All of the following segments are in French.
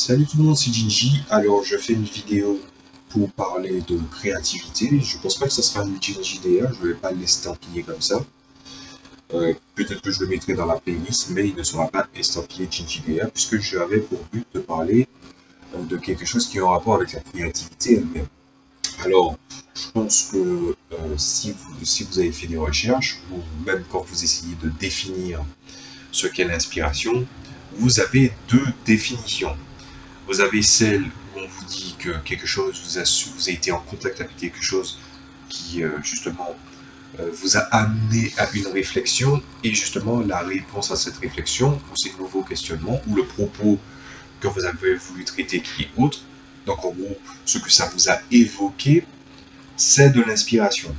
Salut tout le monde, c'est Ginji. Alors, je fais une vidéo pour parler de créativité. Je pense pas que ça sera une Ginji DR, je vais pas l'estampiller comme ça. Peut-être que je le mettrai dans la playlist, mais il ne sera pas estampillé Ginji DR, puisque j'avais pour but de parler de quelque chose qui est en rapport avec la créativité elle-même. Alors, je pense que si vous avez fait des recherches, ou même quand vous essayez de définir ce qu'est l'inspiration, vous avez deux définitions. Vous avez celle où on vous dit que quelque chose vous a été en contact avec quelque chose qui justement vous a amené à une réflexion et justement la réponse à cette réflexion ou ces nouveaux questionnements ou le propos que vous avez voulu traiter qui est autre. Donc en gros, ce que ça vous a évoqué, c'est de l'inspiration.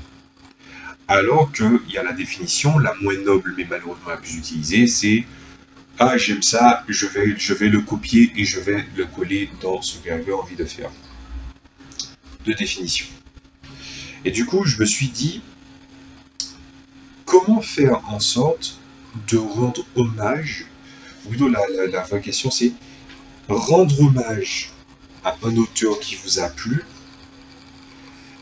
Alors qu'il y a la définition, la moins noble mais malheureusement la plus utilisée, c'est ah, j'aime ça, je vais le copier et je vais le coller dans ce que j'avais envie de faire. De définition. Et du coup, je me suis dit, comment faire en sorte de rendre hommage, ou plutôt la vraie question c'est, rendre hommage à un auteur qui vous a plu,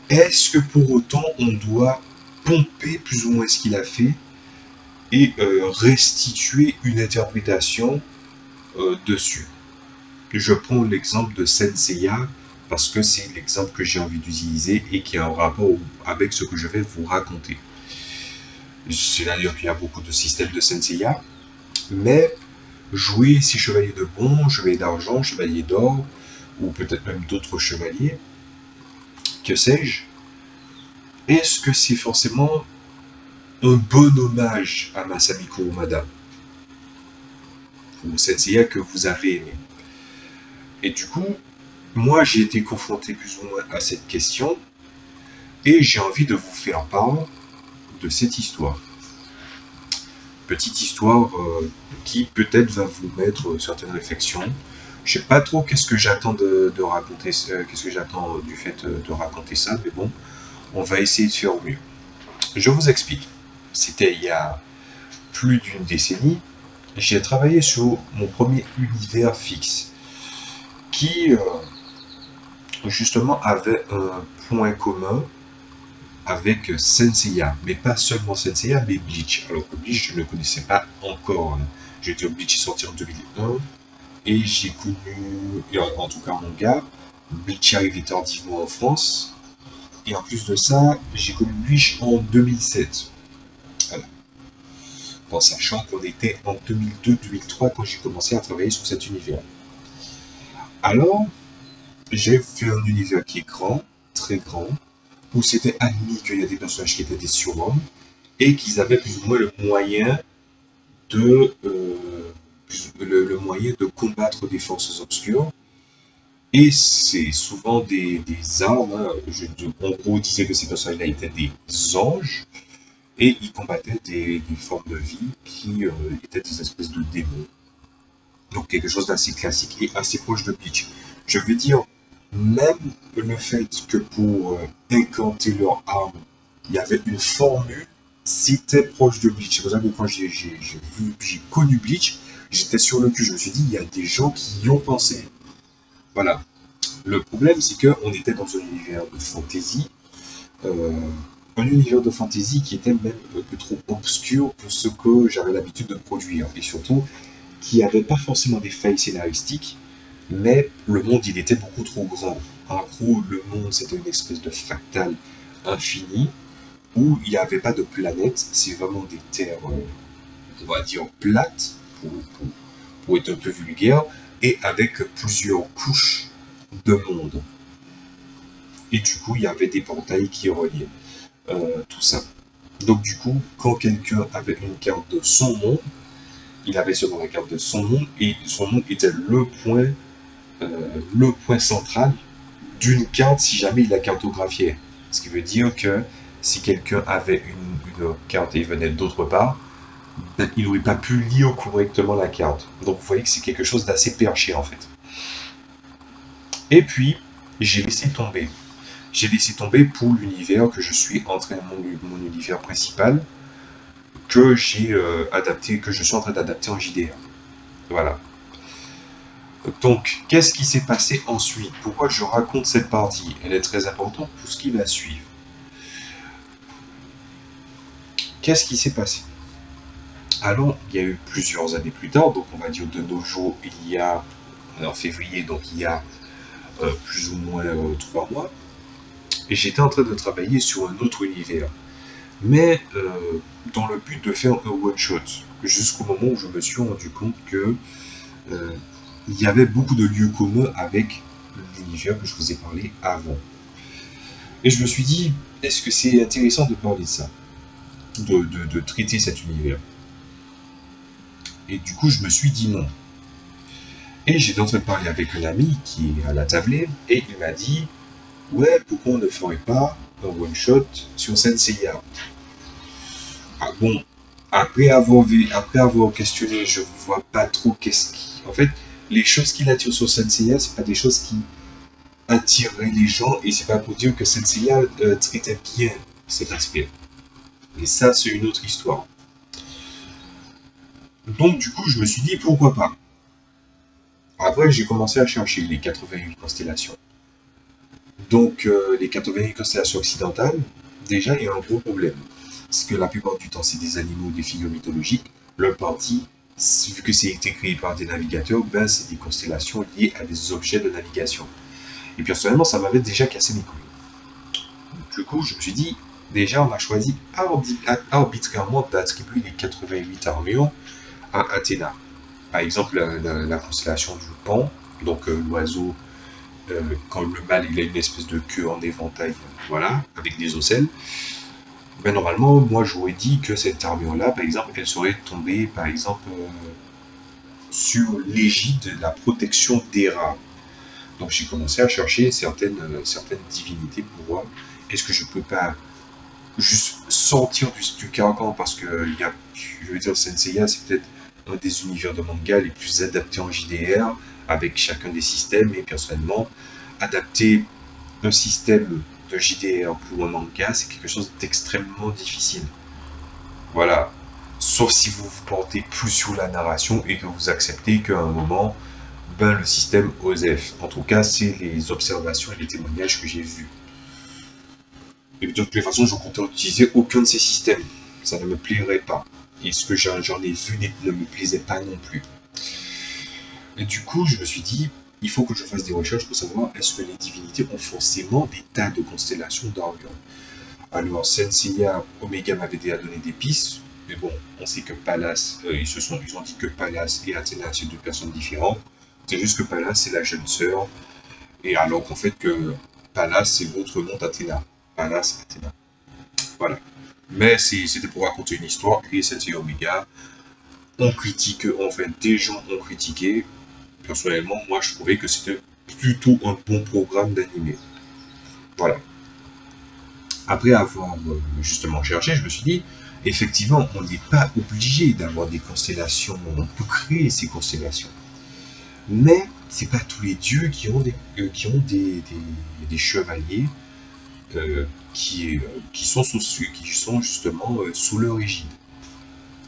est-ce que pour autant on doit pomper plus ou moins ce qu'il a fait et restituer une interprétation dessus? Je prends l'exemple de Senseiya parce que c'est l'exemple que j'ai envie d'utiliser et qui a un rapport avec ce que je vais vous raconter. C'est-à-dire qu'il y a beaucoup de systèmes de Senseiya, mais jouer ces chevaliers de bronze, chevaliers d'argent, chevaliers d'or, ou peut-être même d'autres chevaliers, que sais-je, est-ce que c'est forcément un bon hommage à Masami Kurumada ou Senseiya que vous avez aimé? Et du coup, moi j'ai été confronté plus ou moins à cette question et j'ai envie de vous faire part de cette histoire. Petite histoire qui peut-être va vous mettre certaines réflexions. Je sais pas trop qu'est-ce que j'attends de raconter, qu'est-ce que j'attends du fait de raconter ça, mais bon, on va essayer de faire au mieux. Je vous explique. C'était il y a plus d'une décennie. J'ai travaillé sur mon premier univers fixe qui justement avait un point commun avec Senseiya, mais pas seulement Senseiya, mais Bleach. Alors que Bleach, je ne connaissais pas encore. J'ai été Bleach est sorti en 2001 et j'ai connu, en tout cas en manga, Bleach est arrivé tardivement en France. Et en plus de ça, j'ai connu Bleach en 2007. Voilà. En sachant qu'on était en 2002-2003 quand j'ai commencé à travailler sur cet univers. Alors, j'ai fait un univers qui est grand, très grand, où c'était admis qu'il y a des personnages qui étaient des surhommes, et qu'ils avaient plus ou moins le moyen le moyen de combattre des forces obscures. Et c'est souvent des armes. Hein. En gros, on disait que ces personnages-là étaient des anges et ils combattaient des formes de vie qui étaient des espèces de démons. Donc quelque chose d'assez classique et assez proche de Bleach. Je veux dire, même le fait que pour incanter leurs armes, il y avait une formule, c'était proche de Bleach. C'est pour ça que quand j'ai connu Bleach, j'étais sur le cul. Je me suis dit, il y a des gens qui y ont pensé. Voilà. Le problème, c'est qu'on était dans un univers de fantasy, un univers de fantasy qui était même un peu trop obscur pour ce que j'avais l'habitude de produire. Et surtout, qui n'avait pas forcément des failles scénaristiques, mais le monde, il était beaucoup trop grand. En gros, le monde, c'était une espèce de fractal infini, où il n'y avait pas de planète, c'est vraiment des terres, on va dire, plates, pour être un peu vulgaire, et avec plusieurs couches de monde. Et du coup, il y avait des portails qui reliaient tout ça. Donc du coup, quand quelqu'un avait une carte de son monde, il avait seulement la carte de son monde, et son monde était le point central d'une carte si jamais il la cartographiait. Ce qui veut dire que si quelqu'un avait une carte et venait d'autre part, ben, il n'aurait pas pu lire correctement la carte. Donc vous voyez que c'est quelque chose d'assez perché en fait. Et puis, j'ai laissé tomber. J'ai laissé tomber pour l'univers que je suis en train, mon univers principal, que j'ai adapté, que je suis en train d'adapter en JDR. Voilà. Donc, qu'est-ce qui s'est passé ensuite? Pourquoi je raconte cette partie? Elle est très importante pour ce qui va suivre. Qu'est-ce qui s'est passé? Alors, il y a eu plusieurs années plus tard, donc on va dire de nos jours, il y a, en février, donc il y a plus ou moins 3 mois, et j'étais en train de travailler sur un autre univers, mais dans le but de faire un one-shot, jusqu'au moment où je me suis rendu compte que euh, il y avait beaucoup de lieux communs avec l'univers que je vous ai parlé avant. Et je me suis dit, est-ce que c'est intéressant de parler de ça, de traiter cet univers? Et du coup, je me suis dit non. Et j'étais en train de parler avec un ami qui est à la tablée, et il m'a dit, ouais, pourquoi on ne ferait pas un one-shot sur Senseiya? Ah bon, après avoir questionné, je ne vois pas trop qu'est-ce qui... En fait, les choses qu'il attire sur Senseiya, c'est pas des choses qui attireraient les gens, et c'est pas pour dire que Senseiya traitait bien cet aspect. Et ça, c'est une autre histoire. Donc, du coup, je me suis dit, pourquoi pas? Après, j'ai commencé à chercher les 88 constellations. Donc, les 88 constellations occidentales, déjà, il y a un gros problème. Parce que la plupart du temps, c'est des animaux, des figures mythologiques. Leur partie, vu que c'est été créé par des navigateurs, ben, c'est des constellations liées à des objets de navigation. Et personnellement, ça m'avait déjà cassé mes couilles. Du coup, je me suis dit, déjà, on a choisi arbitrairement d'attribuer les 88 armures à Athéna. Par exemple, la constellation du Pan, donc l'oiseau, quand le mâle il a une espèce de queue en éventail, voilà, avec des ocelles. Ben, normalement, moi j'aurais dit que cette armure-là, par exemple, elle serait tombée, par exemple, sur l'égide de la protection des rats. Donc j'ai commencé à chercher certaines divinités pour voir est-ce que je peux pas juste sortir du carcan parce que je veux dire, Senseiya, c'est peut-être un des univers de manga les plus adaptés en JDR avec chacun des systèmes. Et personnellement, adapter un système de JDR pour un manga, c'est quelque chose d'extrêmement difficile. Voilà. Sauf si vous vous portez plus sur la narration et que vous acceptez qu'à un moment, ben, le système OSEF. En tout cas, c'est les observations et les témoignages que j'ai vus. Et de toute façon, je ne comptais utiliser aucun de ces systèmes. Ça ne me plairait pas. Et ce que j'en ai vu ne me plaisait pas non plus. Et du coup, je me suis dit, il faut que je fasse des recherches pour savoir est-ce que les divinités ont forcément des tas de constellations d'armure. Alors, Senseiya, Omega m'avait déjà donné des pistes, mais bon, on sait que Pallas, ils ont dit que Pallas et Athéna, c'est deux personnes différentes. C'est juste que Pallas, c'est la jeune sœur, et alors qu'en fait que Pallas, c'est l'autre nom d'Athéna. Pallas, Athéna. Voilà. Mais c'était pour raconter une histoire, et Senseiya Omega, on critique, enfin, des gens ont critiqué. Personnellement, moi, je trouvais que c'était plutôt un bon programme d'animé. Voilà. Après avoir justement cherché, je me suis dit, effectivement, on n'est pas obligé d'avoir des constellations, on peut créer ces constellations. Mais c'est pas tous les dieux qui ont des chevaliers qui sont justement sous leur égide.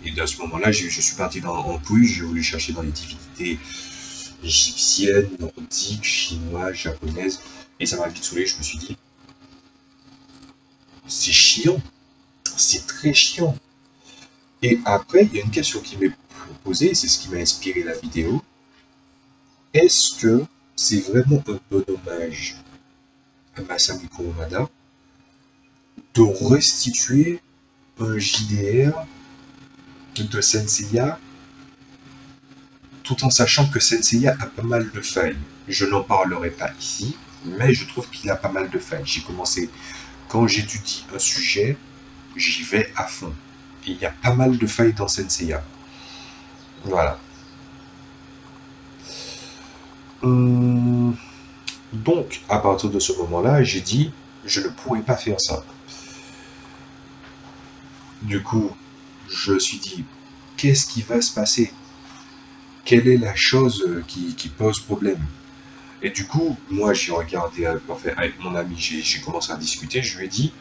Et à ce moment-là, je suis parti en couille, j'ai voulu chercher dans les divinités égyptiennes, nordiques, chinoises, japonaises, et ça m'a vite saoulé, je me suis dit, c'est chiant, c'est très chiant. Et après, il y a une question qui m'est posée, c'est ce qui m'a inspiré la vidéo. Est-ce que c'est vraiment un bon hommage à Masami Kurumada de restituer un JDR de Senseiya tout en sachant que Senseiya a pas mal de failles? Je n'en parlerai pas ici, mais je trouve qu'il a pas mal de failles. J'ai commencé, quand j'étudie un sujet, j'y vais à fond. Et il y a pas mal de failles dans Senseiya. Voilà. Donc, à partir de ce moment-là, j'ai dit, je ne pourrais pas faire ça. Du coup, je me suis dit, qu'est-ce qui va se passer? Quelle est la chose qui pose problème? Et du coup, moi, j'ai regardé, enfin, avec mon ami, j'ai commencé à discuter, je lui ai dit,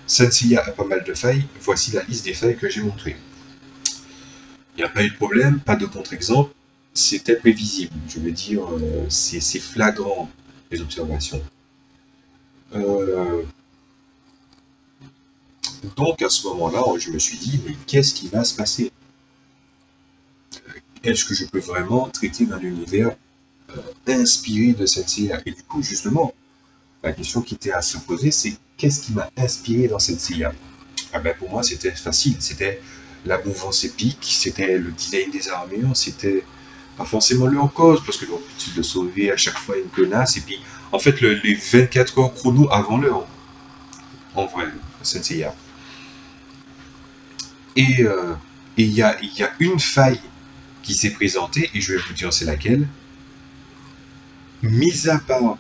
Senseiya a pas mal de failles, voici la liste des failles que j'ai montrées. Il n'y a pas eu de problème, pas de contre-exemple, c'était prévisible. Je veux dire, c'est flagrant, les observations. Euh, donc à ce moment-là, je me suis dit, mais qu'est-ce qui va se passer? Est-ce que je peux vraiment traiter d'un univers inspiré de cette CIA? Et du coup, justement, la question qui était à se poser, c'est qu'est-ce qui m'a inspiré dans cette CIA? Ah ben pour moi, c'était facile. C'était la mouvance épique, c'était le design des armures, c'était pas forcément le en cause, parce que l'objectif de sauver à chaque fois une connasse, et puis en fait, les 24 heures chrono avant l'heure, en vrai, Senseiya. Et il y a une faille qui s'est présentée, et je vais vous dire c'est laquelle. Mis à part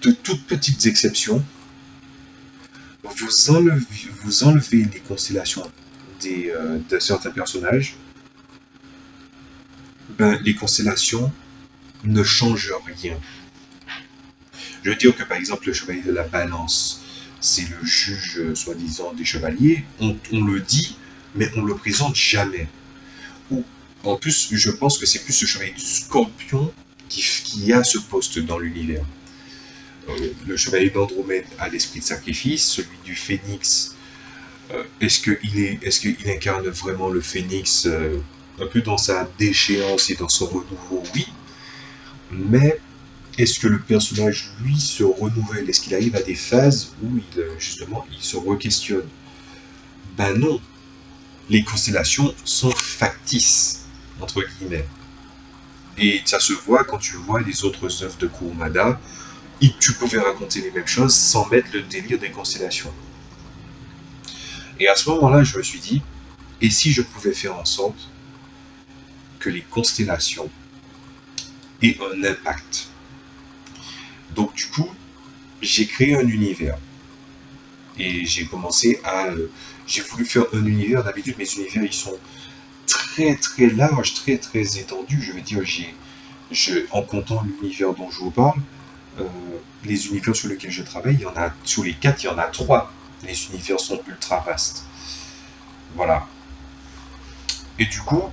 de toutes petites exceptions, vous enlevez les constellations de certains personnages, ben, les constellations ne changent rien. Je veux dire que par exemple le chevalier de la balance, c'est le juge soi-disant des chevaliers, on le dit, mais on le présente jamais. Ou en plus, je pense que c'est plus le chevalier du scorpion qui a ce poste dans l'univers. Le chevalier d'Andromède a l'esprit de sacrifice, celui du phénix, est-ce qu'il incarne vraiment le phénix un peu dans sa déchéance et dans son renouveau? Oui, mais est-ce que le personnage, lui, se renouvelle? Est-ce qu'il arrive à des phases où justement, il se re-questionne? Ben non, les constellations sont factices, entre guillemets. Et ça se voit quand tu vois les autres œuvres de Kurumada, et tu pouvais raconter les mêmes choses sans mettre le délire des constellations. Et à ce moment-là, je me suis dit, et si je pouvais faire en sorte que les constellations aient un impact? Donc du coup, j'ai créé un univers. Et j'ai commencé à... j'ai voulu faire un univers. D'habitude, mes univers, ils sont très très larges, très très étendus. Je veux dire, en comptant l'univers dont je vous parle, euh, les univers sur lesquels je travaille, il y en a, sur les 4, il y en a 3. Les univers sont ultra vastes. Voilà. Et du coup,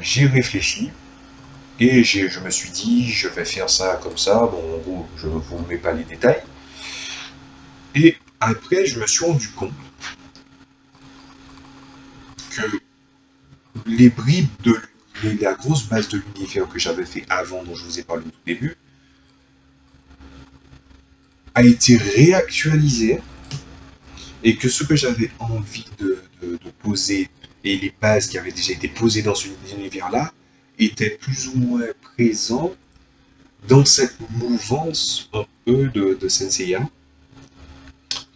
j'ai réfléchi et je me suis dit, je vais faire ça comme ça. Bon, en gros, je ne vous mets pas les détails. Et après, je me suis rendu compte que les bribes de la grosse base de l'univers que j'avais fait avant, dont je vous ai parlé au tout début, a été réactualisée et que ce que j'avais envie de poser et les bases qui avaient déjà été posées dans cet univers-là étaient plus ou moins présents dans cette mouvance un peu de Senseiya,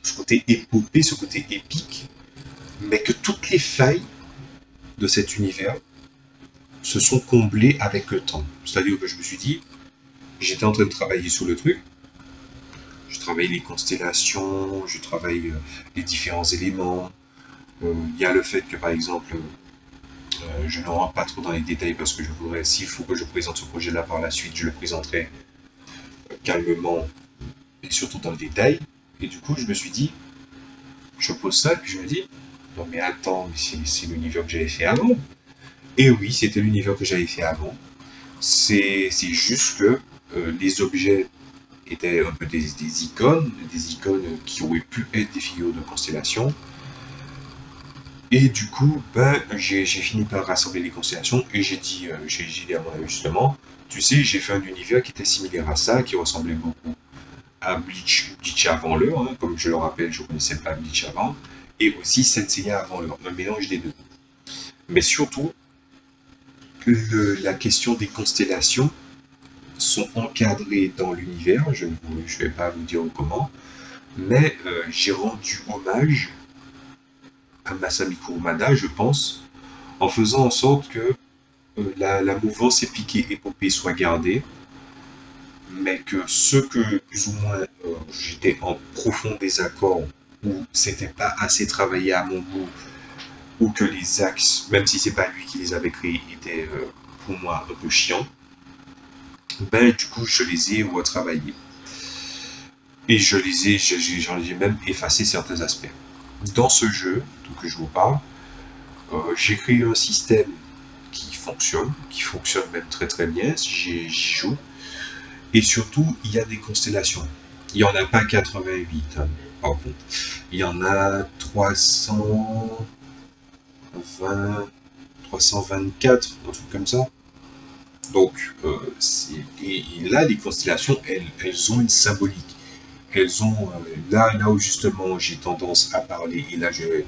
ce côté épopée, ce côté épique, mais que toutes les failles de cet univers se sont comblées avec le temps. C'est-à-dire que je me suis dit, j'étais en train de travailler sur le truc, je travaille les constellations, je travaille les différents éléments. Il y a le fait que, par exemple, je ne rentre pas trop dans les détails parce que je voudrais, s'il faut que je présente ce projet-là par la suite, je le présenterai calmement et surtout dans le détail. Et du coup, je me suis dit, je pose ça, puis je me dis, non mais attends, c'est l'univers que j'avais fait avant. Et oui, c'était l'univers que j'avais fait avant. C'est juste que les objets étaient un peu des icônes qui auraient pu être des figures de constellation. Et du coup, ben, j'ai fini par rassembler les constellations et j'ai dit à mon ami justement, tu sais, j'ai fait un univers qui était similaire à ça, qui ressemblait beaucoup à Bleach avant l'heure, hein, comme je le rappelle, je ne connaissais pas Bleach avant, et aussi Senseiya avant l'heure, un mélange des deux. Mais surtout, la question des constellations sont encadrées dans l'univers, je ne vais pas vous dire comment, mais j'ai rendu hommage à Masami Kurumada, je pense, en faisant en sorte que la mouvance épique et épopée soit gardée, mais que ce que plus ou moins j'étais en profond désaccord, ou c'était pas assez travaillé à mon goût, ou que les axes, même si c'est pas lui qui les avait créés, étaient pour moi un peu chiants, ben du coup je les ai retravaillés. Et j'en ai même effacé certains aspects. Dans ce jeu que je vous parle, j'ai créé un système qui qui fonctionnent même très très bien si j'y joue. Et surtout, il y a des constellations. Il n'y en a pas 88, hein, par contre. Il y en a 324, un truc comme ça. Donc, et là, les constellations, elles ont une symbolique. Elles ont, là où justement j'ai tendance à parler, et là je vais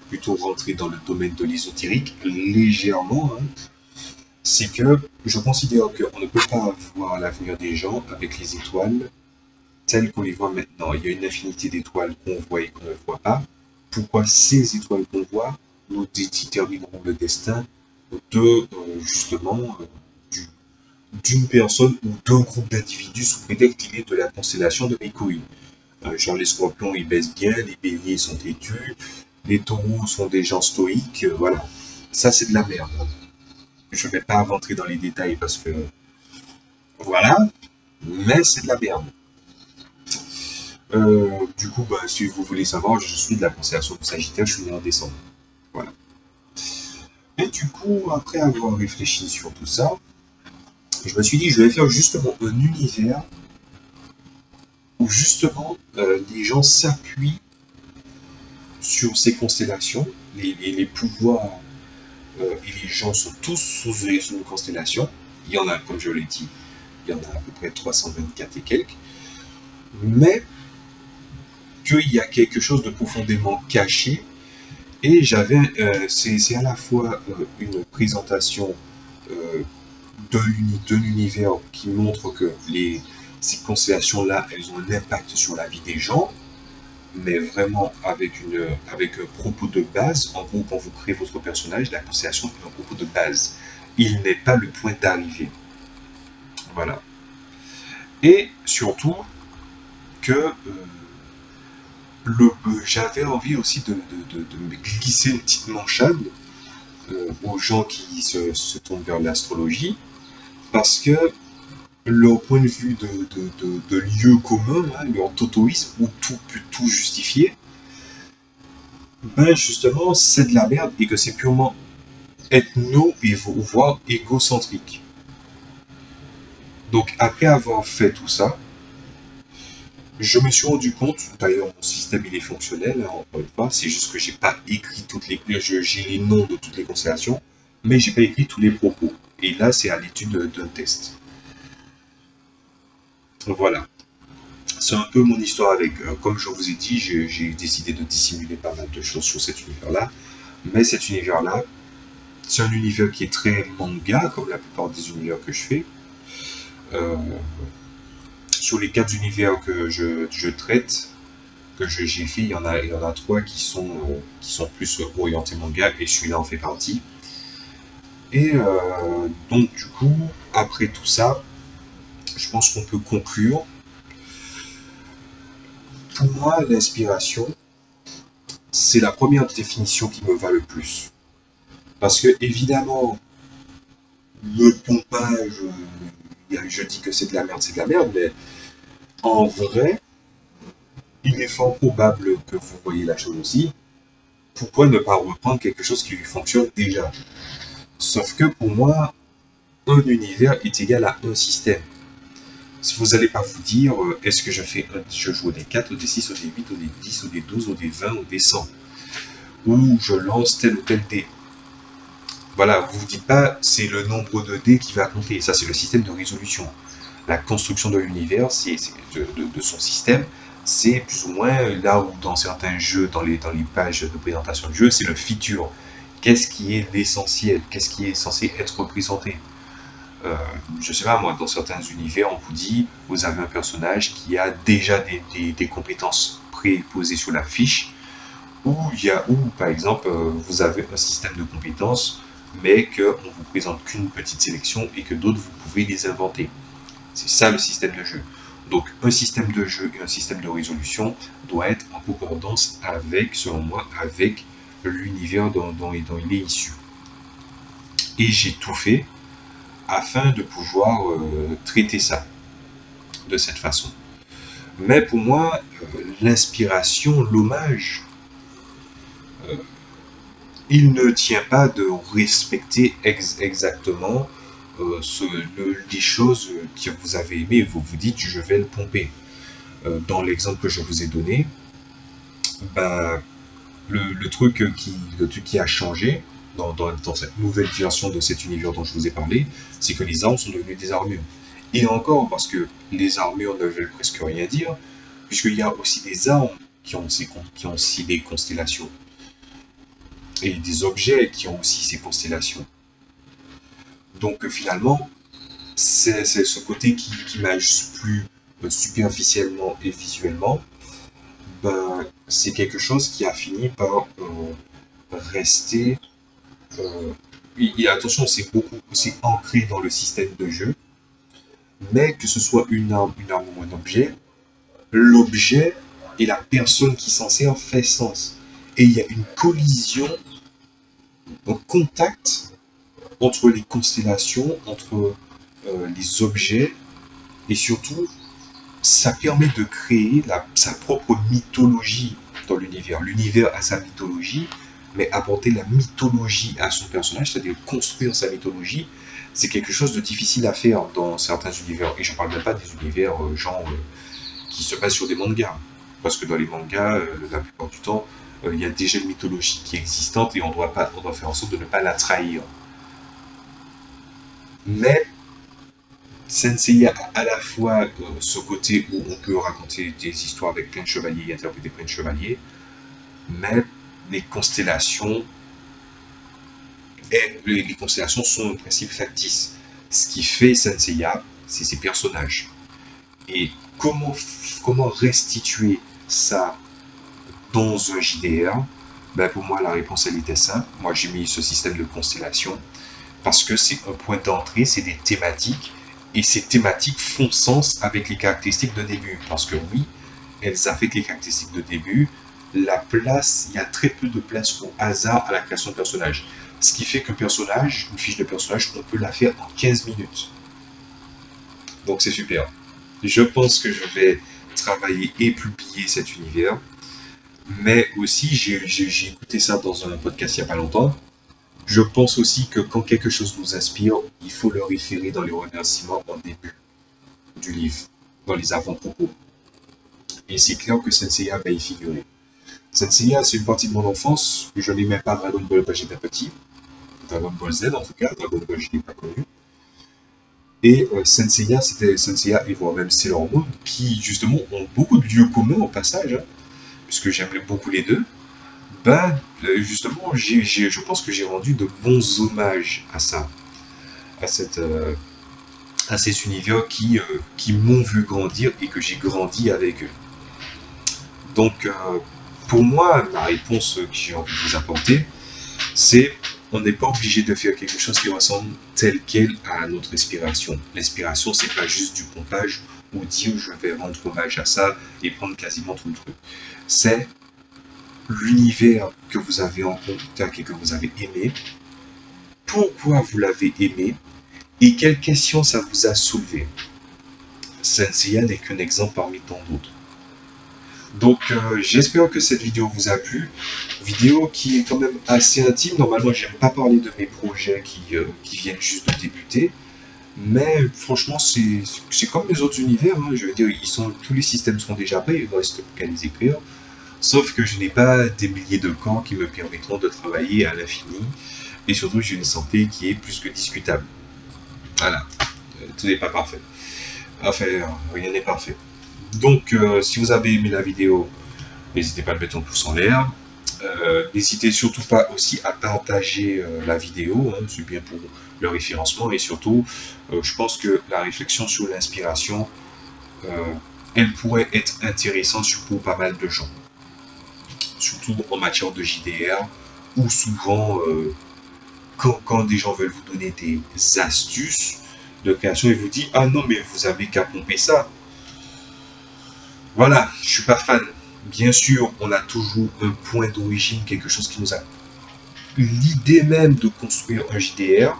plutôt rentrer dans le domaine de l'ésotérique, légèrement, hein, c'est que je considère qu'on ne peut pas voir l'avenir des gens avec les étoiles telles qu'on les voit maintenant. Il y a une infinité d'étoiles qu'on voit et qu'on ne voit pas. Pourquoi ces étoiles qu'on voit nous détermineront le destin de, justement, d'une personne ou d'un groupe d'individus sous prétexte qu'il est de la constellation de Mercure. Genre les scorpions ils baissent bien, les béliers sont têtus, les taureaux sont des gens stoïques, voilà. Ça c'est de la merde. Je ne vais pas rentrer dans les détails parce que voilà, mais c'est de la merde. Du coup, bah, si vous voulez savoir, je suis de la constellation de Sagittaire, je suis né en décembre. Voilà. Et du coup, après avoir réfléchi sur tout ça, je me suis dit, je vais faire justement un univers où justement les gens s'appuient sur ces constellations, les pouvoirs et les gens sont tous sous une constellation. Il y en a, comme je l'ai dit, il y en a à peu près 324 et quelques, mais qu'il y a quelque chose de profondément caché. Et c'est à la fois une présentation euh, d'un univers qui montre que ces constellations-là, elles ont un impact sur la vie des gens, mais vraiment avec un propos de base. En gros, quand vous créez votre personnage, la constellation est un propos de base. Il n'est pas le point d'arrivée. Voilà. Et surtout que j'avais envie aussi de me glisser une petite manchade aux gens qui se tournent vers l'astrologie, parce que leur point de vue de lieu commun, hein, leur totoïsme, où tout peut tout justifier, ben justement, c'est de la merde et que c'est purement ethno et voire égocentrique. Donc après avoir fait tout ça, je me suis rendu compte, d'ailleurs mon système il est fonctionnel, hein, encore une fois, c'est juste que j'ai pas écrit j'ai les noms de toutes les constellations, mais j'ai pas écrit tous les propos. Et là c'est à l'étude d'un test. Voilà. C'est un peu mon histoire avec, comme je vous ai dit, j'ai décidé de dissimuler pas mal de choses sur cet univers-là, mais cet univers-là, c'est un univers qui est très manga, comme la plupart des univers que je fais. Euh, sur les 4 univers que je traite, que j'ai fait, il y en a 3 qui sont plus orientés manga, et celui-là en fait partie. Et donc du coup, après tout ça, je pense qu'on peut conclure. Pour moi, l'inspiration, c'est la première définition qui me va le plus. Parce que évidemment, le pompage, je dis que c'est de la merde, mais en vrai, il est fort probable que vous voyez la chose aussi. Pourquoi ne pas reprendre quelque chose qui fonctionne déjà? Sauf que pour moi, un univers est égal à un système. Si vous n'allez pas vous dire, est-ce que je joue au D4, au D6, au D8, au D10, au D12, au D20, au D100, ou je lance tel ou tel dé. Voilà, vous ne vous dites pas, c'est le nombre de dés qui va compter. Ça, c'est le système de résolution. La construction de l'univers, de son système, c'est plus ou moins là où dans certains jeux, dans les pages de présentation de jeu, c'est le feature. Qu'est-ce qui est l'essentiel? Qu'est-ce qui est censé être représenté? Je sais pas moi, dans certains univers, on vous dit, vous avez un personnage qui a déjà des compétences préposées sur la fiche, ou par exemple, vous avez un système de compétences, mais qu'on ne vous présente qu'une petite sélection et que d'autres, vous pouvez les inventer. C'est ça le système de jeu. Donc un système de jeu et un système de résolution doit être en concordance avec, selon moi, avec l'univers dont il est issu. Et j'ai tout fait afin de pouvoir traiter ça de cette façon. Mais pour moi, l'inspiration, l'hommage, il ne tient pas de respecter exactement les choses que vous avez aimées. Vous vous dites, je vais le pomper. Dans l'exemple que je vous ai donné, ben, le truc qui a changé dans cette nouvelle version de cet univers dont je vous ai parlé, c'est que les armes sont devenues des armures. Et encore, parce que les armures ne veulent presque rien dire, puisqu'il y a aussi des armes qui ont aussi des constellations. Et des objets qui ont aussi ces constellations. Donc finalement, c'est ce côté qui m'a juste plu superficiellement et visuellement, ben, c'est quelque chose qui a fini par rester. Attention, c'est ancré dans le système de jeu, mais que ce soit une arme ou un objet, l'objet et la personne qui s'en sert fait sens. Et il y a une collision, un contact entre les constellations, entre les objets, et surtout, ça permet de créer sa propre mythologie dans l'univers. L'univers a sa mythologie, mais apporter la mythologie à son personnage, c'est-à-dire construire sa mythologie, c'est quelque chose de difficile à faire dans certains univers. Et je ne parle même pas des univers qui se basent sur des mangas. Parce que dans les mangas, la plupart du temps, il y a déjà une mythologie qui est existante et on doit faire en sorte de ne pas la trahir. Mais Sensei a à la fois ce côté où on peut raconter des histoires avec plein de chevaliers et interpréter plein de chevaliers, mais les constellations les constellations sont un principe factice. Ce qui fait Senseiya, c'est ses personnages. Et comment restituer ça dans un JDR? Ben pour moi, la réponse, elle était simple. Moi, j'ai mis ce système de constellation parce que c'est un point d'entrée, c'est des thématiques, et ces thématiques font sens avec les caractéristiques de début. Parce que oui, elles affectent les caractéristiques de début. Il y a très peu de place au hasard à la création de personnages. Ce qui fait que une fiche de personnage, on peut la faire en 15 minutes. Donc c'est super. Je pense que je vais travailler et publier cet univers. Mais aussi, j'ai écouté ça dans un podcast il n'y a pas longtemps. Je pense aussi que quand quelque chose nous inspire, il faut le référer dans les remerciements au début du livre, dans les avant-propos. Et c'est clair que Senseiya va y figurer. Senseiya, c'est une partie de mon enfance. Je n'aimais pas Dragon Ball quand j'étais petit. Dragon Ball Z en tout cas, Dragon Ball je ne l'ai pas connu. Et Senseiya, c'était Senseiya et voire même Sailor Moon, qui justement ont beaucoup de lieux communs au passage, hein, puisque j'aime beaucoup les deux. Ben, justement, je pense que j'ai rendu de bons hommages à ça, à ces univers qui m'ont vu grandir et que j'ai grandi avec eux. Donc, pour moi, la réponse que j'ai envie de vous apporter, c'est on n'est pas obligé de faire quelque chose qui ressemble tel quel à notre inspiration. L'inspiration, c'est pas juste du pompage ou dire je vais rendre hommage à ça et prendre quasiment tout le truc. C'est l'univers que vous avez en contact et que vous avez aimé, pourquoi vous l'avez aimé et quelles questions ça vous a soulevé. Senseiya n'est qu'un exemple parmi tant d'autres. Donc j'espère que cette vidéo vous a plu, vidéo qui est quand même assez intime. Normalement j'aime pas parler de mes projets qui viennent juste de débuter, mais franchement c'est comme les autres univers, hein. Je veux dire, tous les systèmes sont déjà prêts, il ne reste qu'à les écrire, sauf que je n'ai pas des milliers de camps qui me permettront de travailler à l'infini, et surtout j'ai une santé qui est plus que discutable. Voilà, tout n'est pas parfait. Enfin, rien n'est parfait. Donc, si vous avez aimé la vidéo, n'hésitez pas à mettre un pouce en l'air. N'hésitez surtout pas aussi à partager la vidéo, hein, c'est bien pour le référencement. Et surtout, je pense que la réflexion sur l'inspiration, elle pourrait être intéressante pour pas mal de gens. Surtout en matière de JDR, où souvent, quand des gens veulent vous donner des astuces de création, ils vous disent « Ah non, mais vous avez qu'à pomper ça ». Voilà, je suis pas fan. Bien sûr, on a toujours un point d'origine, quelque chose qui nous a... L'idée même de construire un JDR,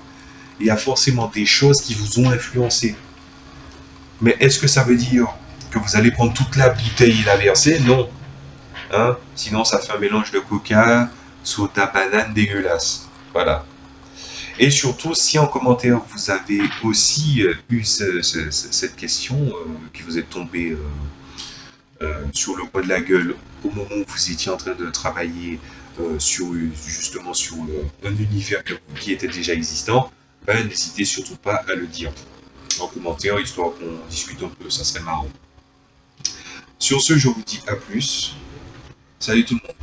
il y a forcément des choses qui vous ont influencé. Mais est-ce que ça veut dire que vous allez prendre toute la bouteille et la verser? Non. Hein? Sinon, ça fait un mélange de coca, sur ta banane dégueulasse. Voilà. Et surtout, si en commentaire vous avez aussi eu cette question qui vous est tombée sur le coin de la gueule au moment où vous étiez en train de travailler justement sur un univers qui était déjà existant, ben, n'hésitez surtout pas à le dire en commentaire, histoire qu'on discute un peu, ça serait marrant. Sur ce, je vous dis à plus. Salut tout le monde.